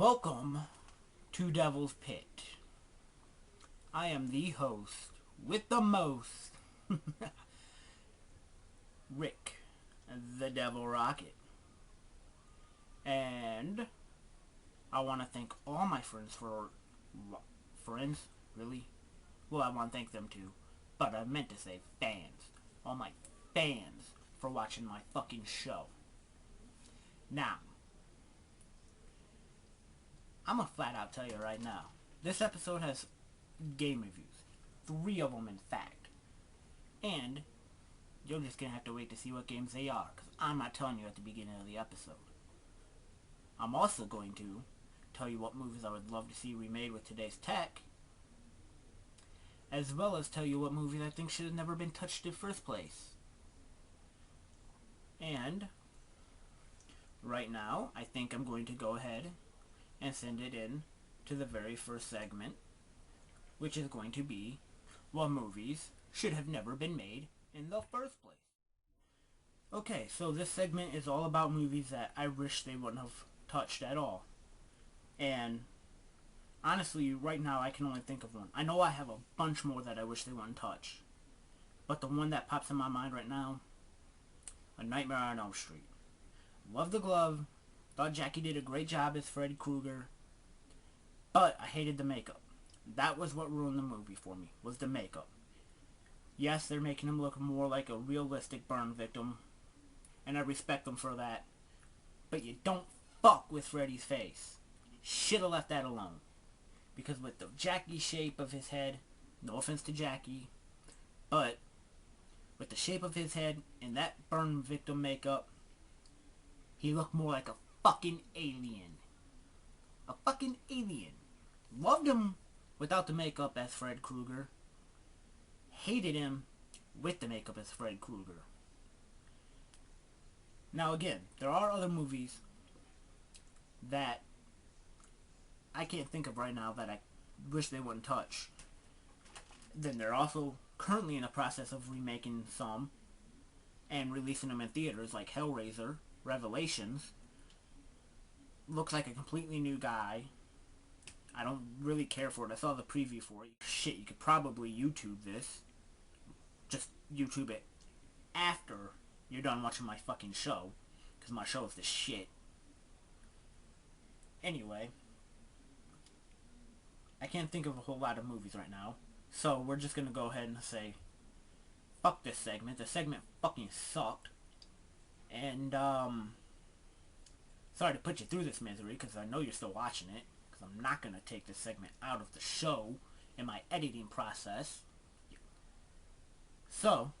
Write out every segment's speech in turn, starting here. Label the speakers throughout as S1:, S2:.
S1: Welcome to Devil's Pit. I am the host with the most, Rick, the Devil Rocket. And I want to thank all my friends for... Friends? Really? Well, I want to thank them too. But I meant to say fans. All my fans for watching my fucking show. Now, I'm gonna flat out tell you right now. This episode has game reviews. 3 of them, in fact. And you're just gonna have to wait to see what games they are, because I'm not telling you at the beginning of the episode. I'm also going to tell you what movies I would love to see remade with today's tech, as well as tell you what movies I think should have never been touched in the first place. And right now, I think I'm going to go ahead and send it in to the very first segment, which is going to be what movies should have never been made in the first place. Okay, so this segment is all about movies that I wish they wouldn't have touched at all. And honestly, right now I can only think of one. I know I have a bunch more that I wish they wouldn't touch, but the one that pops in my mind right now, A Nightmare on Elm Street. Love the glove. Thought Jackie did a great job as Freddy Krueger, but I hated the makeup. That was what ruined the movie for me, was the makeup. Yes, they're making him look more like a realistic burn victim, and I respect them for that, but you don't fuck with Freddy's face. Shoulda left that alone. Because with the Jackie shape of his head, no offense to Jackie, but with the shape of his head and that burn victim makeup, he looked more like a fucking alien. A fucking alien. Loved him without the makeup as Fred Krueger. Hated him with the makeup as Fred Krueger. Now again, there are other movies that I can't think of right now that I wish they wouldn't touch. Then they're also currently in the process of remaking some and releasing them in theaters, like Hellraiser, Revelations. Looks like a completely new guy. I don't really care for it. I saw the preview for it. Shit, you could probably YouTube this. Just YouTube it after you're done watching my fucking show, because my show is the shit. Anyway, I can't think of a whole lot of movies right now, so we're just gonna go ahead and say fuck this segment. The segment fucking sucked. And sorry to put you through this misery, because I know you're still watching it, because I'm not going to take this segment out of the show in my editing process. So,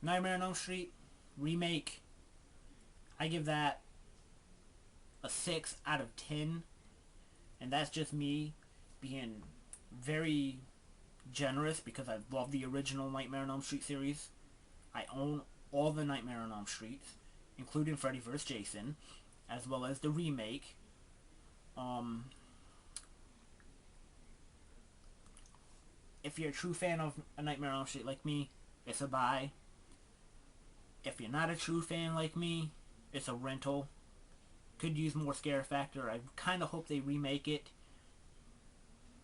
S1: Nightmare on Elm Street remake, I give that a 6 out of 10, and that's just me being very generous, because I love the original Nightmare on Elm Street series. I own all the Nightmare on Elm Streets, including Freddy vs. Jason, as well as the remake. If you're a true fan of A Nightmare on Elm Street like me, it's a buy. If you're not a true fan like me, it's a rental. Could use more scare factor. I kind of hope they remake it.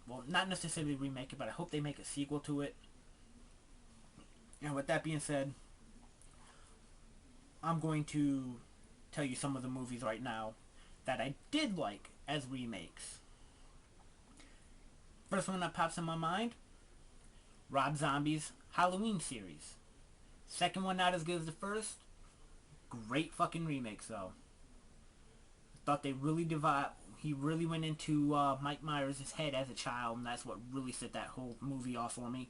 S1: Well, not necessarily remake it, but I hope they make a sequel to it. And with that being said, I'm going to tell you some of the movies right now that I did like as remakes. First one that pops in my mind, Rob Zombie's Halloween series. Second one, not as good as the first. Great fucking remakes though. Thought they really he really went into Mike Myers' head as a child, and that's what really set that whole movie off for me.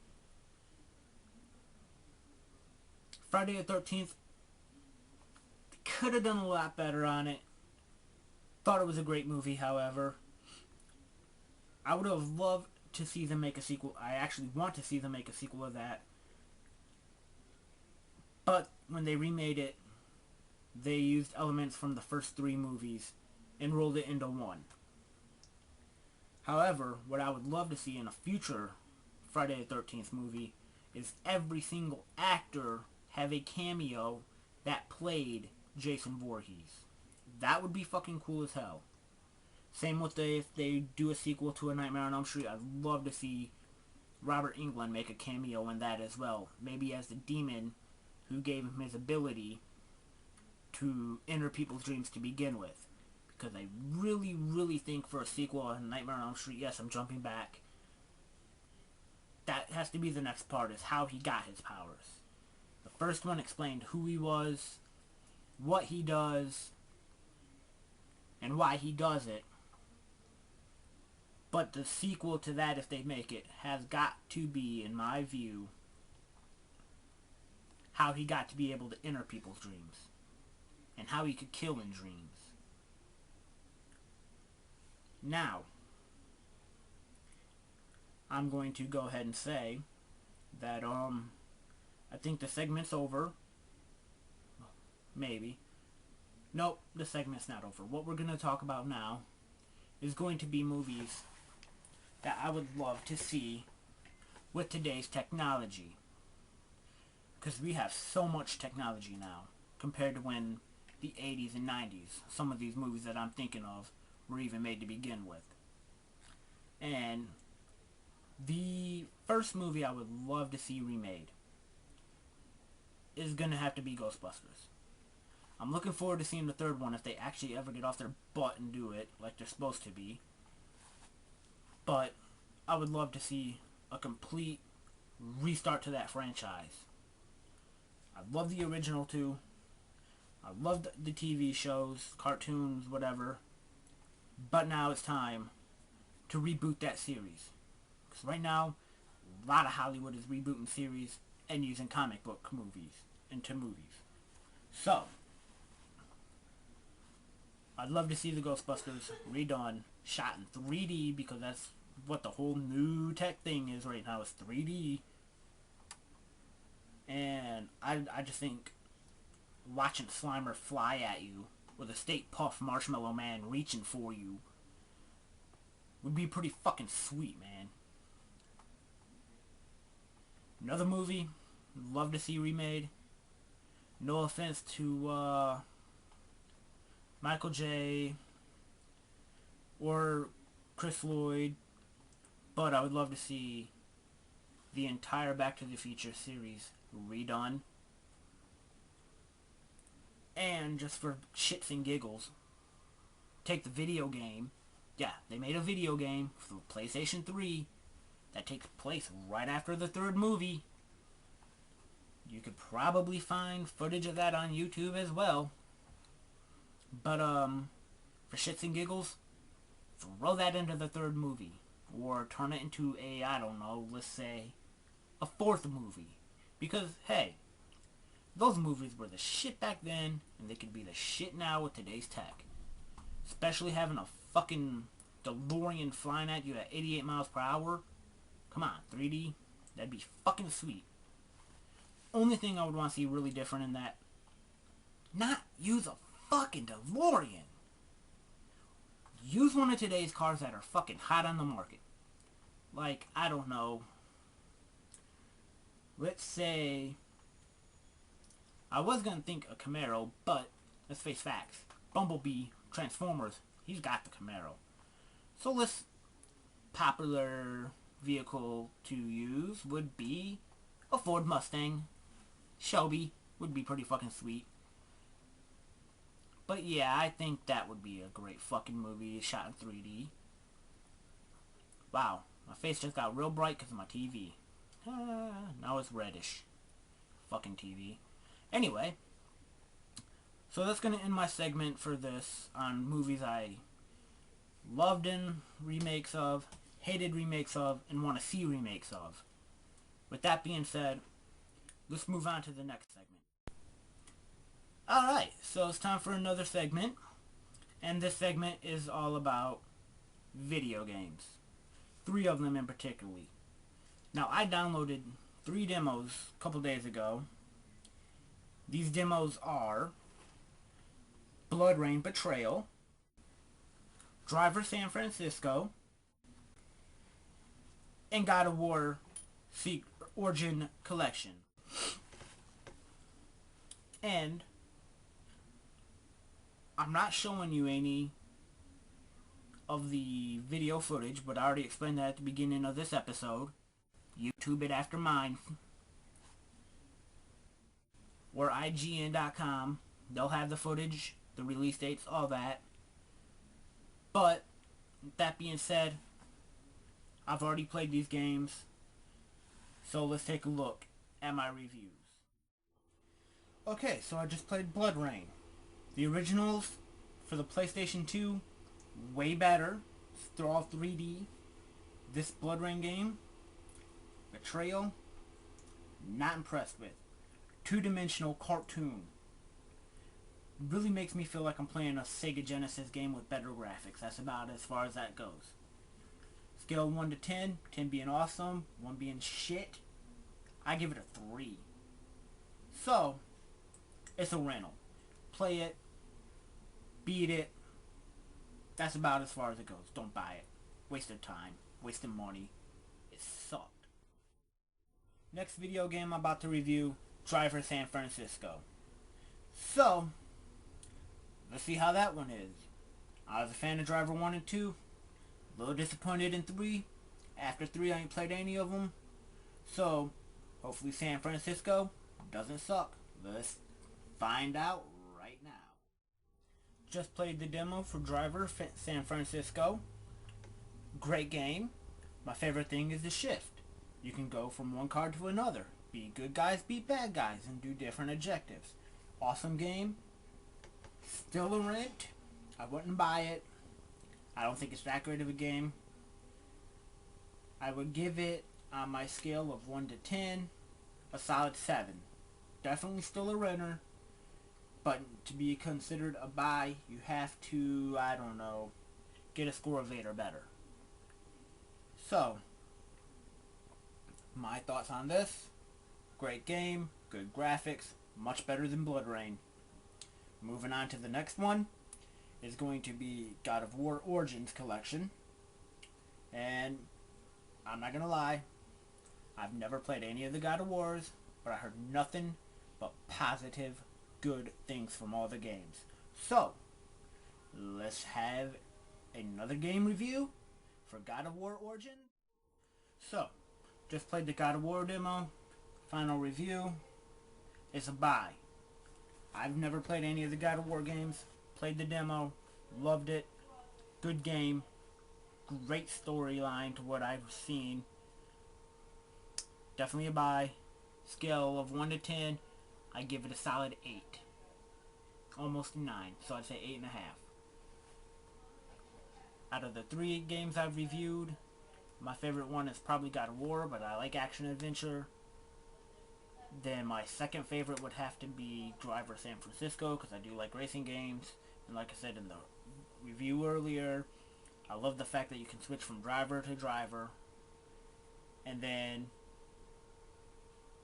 S1: Friday the 13th, could have done a lot better on it. Thought it was a great movie, however. I would have loved to see them make a sequel. I actually want to see them make a sequel of that. But when they remade it, they used elements from the first 3 movies and rolled it into one. However, what I would love to see in a future Friday the 13th movie is every single actor have a cameo that played Jason Voorhees. That would be fucking cool as hell. Same with if they do a sequel to A Nightmare on Elm Street, I'd love to see Robert Englund make a cameo in that as well. Maybe as the demon who gave him his ability to enter people's dreams to begin with. Because I really, really think for a sequel on Nightmare on Elm Street, yes, I'm jumping back, that has to be the next part, is how he got his powers. The first one explained who he was, what he does, and why he does it. But the sequel to that, if they make it, has got to be, in my view, how he got to be able to enter people's dreams. And how he could kill in dreams. Now, I'm going to go ahead and say that, I think the segment's over. Maybe. Nope, the segment's not over. What we're going to talk about now is going to be movies that I would love to see with today's technology. Because we have so much technology now compared to when the 80s and 90s, some of these movies that I'm thinking of were even made to begin with. And the first movie I would love to see remade is going to have to be Ghostbusters. I'm looking forward to seeing the third one if they actually ever get off their butt and do it like they're supposed to be. But I would love to see a complete restart to that franchise. I love the original too. I loved the TV shows, cartoons, whatever. But now it's time to reboot that series. Because right now, a lot of Hollywood is rebooting series and using comic book movies into movies. So, I'd love to see the Ghostbusters redone, shot in 3D, because that's what the whole new tech thing is right now, is 3D. And I just think watching Slimer fly at you with a Stay Puft Marshmallow Man reaching for you would be pretty fucking sweet, man. Another movie I'd love to see remade. No offense to Michael J. or Chris Lloyd, but I would love to see the entire Back to the Future series redone. And just for shits and giggles, take the video game. Yeah, they made a video game for PlayStation 3 that takes place right after the third movie. You could probably find footage of that on YouTube as well. But, for shits and giggles, throw that into the third movie. Or turn it into a, I don't know, let's say, a fourth movie. Because, hey, those movies were the shit back then, and they could be the shit now with today's tech. Especially having a fucking DeLorean flying at you at 88 miles per hour. Come on, 3D. That'd be fucking sweet. Only thing I would want to see really different in that, not use a fucking DeLorean. Use one of today's cars that are fucking hot on the market. Like, I don't know. Let's say, I was going to think a Camaro, but let's face facts. Bumblebee, Transformers, he's got the Camaro. So this popular vehicle to use would be a Ford Mustang. Shelby would be pretty fucking sweet. But yeah, I think that would be a great fucking movie shot in 3D. Wow, my face just got real bright because of my TV. Now it's reddish. Fucking TV. Anyway, so that's going to end my segment for this on movies I loved in remakes of, hated remakes of, and want to see remakes of. With that being said, let's move on to the next segment. Alright, so it's time for another segment. And this segment is all about video games. 3 of them in particular. Now, I downloaded 3 demos a couple days ago. These demos are Blood Rain Betrayal, Driver San Francisco, and God of War Origin Collection. And I'm not showing you any of the video footage, but I already explained that at the beginning of this episode. YouTube it after mine. Or IGN.com. They'll have the footage, the release dates, all that. But, that being said, I've already played these games. So let's take a look at my reviews. Okay, so I just played BloodRayne. The originals for the PlayStation 2, way better. They're all 3D. This BloodRayne game, Betrayal, not impressed with. Two-dimensional cartoon. Really makes me feel like I'm playing a Sega Genesis game with better graphics. That's about as far as that goes. Scale 1 to 10, 10 being awesome, 1 being shit. I give it a 3. So, it's a rental. Play it, beat it. That's about as far as it goes. Don't buy it. Wasted time, wasted money. It sucked. Next video game I'm about to review, Driver San Francisco. So, let's see how that one is. I was a fan of Driver 1 and 2. A little disappointed in 3. After 3 I ain't played any of them. So, hopefully San Francisco doesn't suck. Let's find out right now. Just played the demo for Driver San Francisco. Great game. My favorite thing is the shift. You can go from one car to another. Beat good guys, beat bad guys, and do different objectives. Awesome game. Still a rent. I wouldn't buy it. I don't think it's that great of a game. I would give it, on my scale of 1 to 10, a solid 7. Definitely still a renter. But to be considered a buy, you have to, I don't know, get a score of 8 or better. So, my thoughts on this. Great game, good graphics, much better than BloodRayne. Moving on to the next one is going to be God of War Origins Collection. And I'm not gonna lie, I've never played any of the God of Wars, but I heard nothing but positive, good things from all the games. So, let's have another game review for God of War Origins. So, just played the God of War demo. Final review is a buy. I've never played any of the God of War games. Played the demo. Loved it. Good game. Great storyline to what I've seen. Definitely a buy. Scale of 1 to 10, I give it a solid 8. Almost 9, so I'd say 8.5. Out of the 3 games I've reviewed, my favorite one is probably God of War, but I like action adventure. Then my second favorite would have to be Driver San Francisco, because I do like racing games. And like I said in the review earlier, I love the fact that you can switch from driver to driver. And then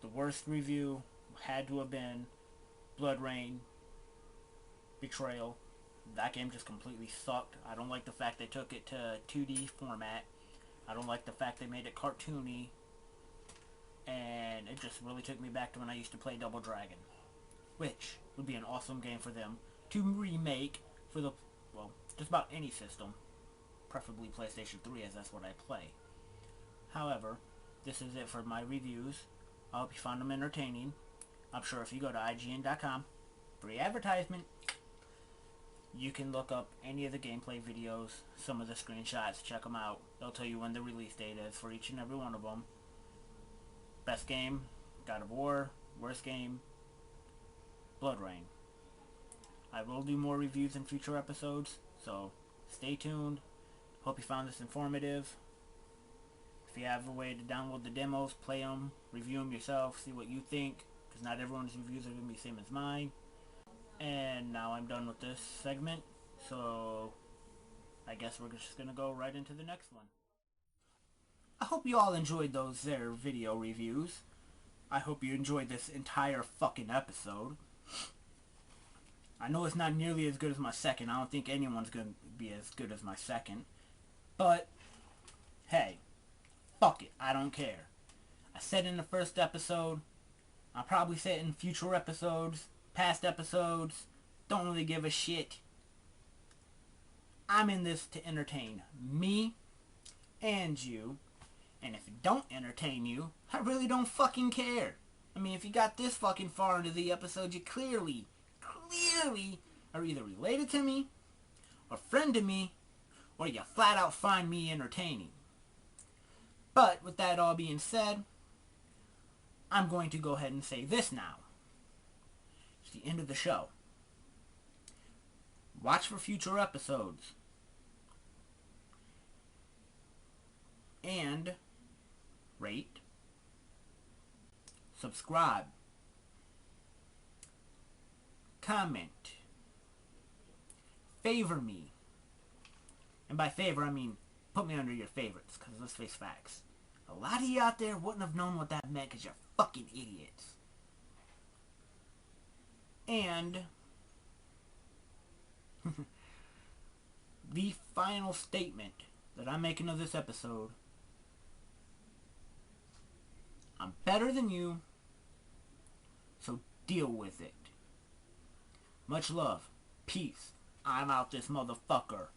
S1: the worst review had to have been BloodRayne Betrayal. That game just completely sucked. I don't like the fact they took it to 2D format. I don't like the fact they made it cartoony. And it just really took me back to when I used to play Double Dragon, which would be an awesome game for them to remake for the, well, just about any system, preferably PlayStation 3, as that's what I play. However, this is it for my reviews. I hope you found them entertaining. I'm sure if you go to IGN.com, free advertisement, you can look up any of the gameplay videos, some of the screenshots, check them out. They'll tell you when the release date is for each and every one of them. Best game, God of War. Worst game, BloodRayne. I will do more reviews in future episodes, so stay tuned. Hope you found this informative. If you have a way to download the demos, play them, review them yourself, see what you think, because not everyone's reviews are going to be the same as mine. And now I'm done with this segment, so I guess we're just going to go right into the next one. I hope you all enjoyed those there video reviews. I hope you enjoyed this entire fucking episode. I know it's not nearly as good as my second. I don't think anyone's going to be as good as my second. But, hey, fuck it. I don't care. I said in the first episode, I'll probably say it in future episodes, past episodes, don't really give a shit. I'm in this to entertain me and you. And if it don't entertain you, I really don't fucking care. I mean, if you got this fucking far into the episode, you clearly are either related to me, or friend to me, or you flat out find me entertaining. But with that all being said, I'm going to go ahead and say this now. It's the end of the show. Watch for future episodes. And rate, subscribe, comment, favor me. And by favor, I mean put me under your favorites, because let's face facts. A lot of you out there wouldn't have known what that meant because you're fucking idiots. And the final statement that I'm making of this episode: I'm better than you, so deal with it. Much love. Peace. I'm out this motherfucker.